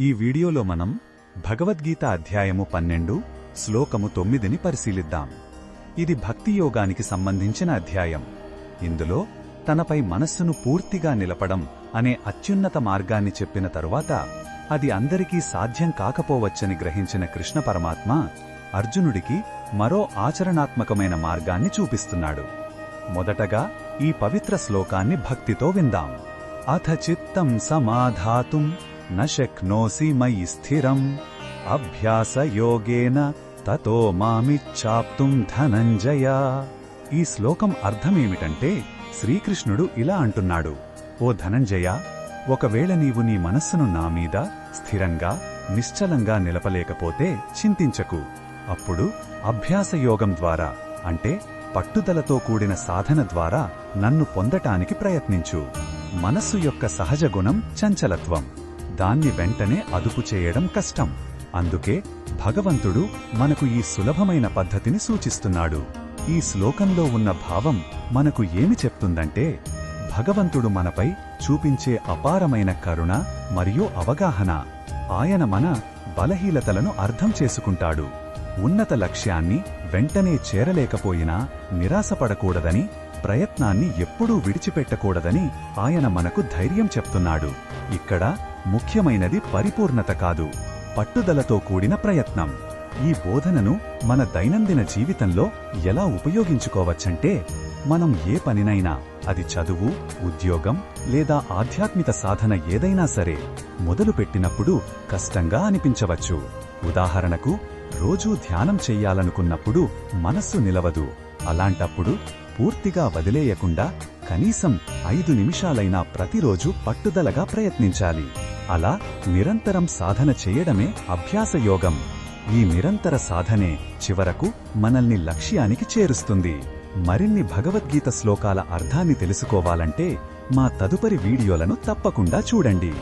ఈ వీడియోలో మనం భగవద్గీత అధ్యాయము 12 శ్లోకము 9ని పరిశీలిద్దాం. ఇది భక్తి యోగానికి సంబంధించిన అధ్యాయం. ఇందులో తనపై మనస్సును పూర్తిగా నిలపడం అనే అత్యున్నత మార్గాన్ని చెప్పిన తరువాత అది అందరికీ సాధ్యం కాకపోవచ్చని గ్రహించిన కృష్ణ పరమాత్మ అర్జునుడికి మరో ఆచరణాత్మకమైన మార్గాన్ని చూపిస్తున్నాడు. మొదటగా ఈ పవిత్ర శ్లోకాన్ని భక్తితో విందాం. అథ చిత్తం సమాధాతుం న శక్నోసి మయి స్థిరం అభ్యాసయోగేన తతో మామిచ్ఛాప్తుం ధనంజయ. ఈ శ్లోకం అర్థమేమిటంటే శ్రీకృష్ణుడు ఇలా అంటున్నాడు, ఓ ధనంజయ, ఒకవేళ నీవు నీ మనస్సును నా మీద స్థిరంగా నిశ్చలంగా నిలపలేకపోతే చింతించకు. అప్పుడు అభ్యాసయోగం ద్వారా అంటే పట్టుదలతో కూడిన సాధన ద్వారా నన్ను పొందటానికి ప్రయత్నించు. మనస్సు యొక్క సహజ గుణం చంచలత్వం. దాన్ని వెంటనే అదుపు చేయడం కష్టం. అందుకే భగవంతుడు మనకు ఈ సులభమైన పద్ధతిని సూచిస్తున్నాడు. ఈ శ్లోకంలో ఉన్న భావం మనకు ఏమి చెప్తుందంటే, భగవంతుడు మనపై చూపించే అపారమైన కరుణ మరియు అవగాహన. ఆయన మన బలహీనతలను అర్థం చేసుకుంటాడు. ఉన్నత లక్ష్యాన్ని వెంటనే చేరలేకపోయినా నిరాశపడకూడదని, ప్రయత్నాన్ని ఎప్పుడూ విడిచిపెట్టకూడదని ఆయన మనకు ధైర్యం చెప్తున్నాడు. ఇక్కడ ముఖ్యమైనది పరిపూర్ణత కాదు, పట్టుదలతో కూడిన ప్రయత్నం. ఈ బోధనను మన దైనందిన జీవితంలో ఎలా ఉపయోగించుకోవచ్చంటే, మనం ఏ పనినైనా, అది చదువు, ఉద్యోగం లేదా ఆధ్యాత్మిక సాధన ఏదైనా సరే, మొదలుపెట్టినప్పుడు కష్టంగా అనిపించవచ్చు. ఉదాహరణకు, రోజూ ధ్యానం చెయ్యాలనుకున్నప్పుడు మనస్సు నిలవదు. అలాంటప్పుడు పూర్తిగా వదిలేయకుండా కనీసం 5 నిమిషాలైనా ప్రతిరోజు పట్టుదలగా ప్రయత్నించాలి. అలా నిరంతరం సాధన చేయడమే అభ్యాసయోగం. ఈ నిరంతర సాధనే చివరకు మనల్ని లక్ష్యానికి చేరుస్తుంది. మరిన్ని భగవద్గీత శ్లోకాల అర్థాన్ని తెలుసుకోవాలంటే మా తదుపరి వీడియోలను తప్పకుండా చూడండి.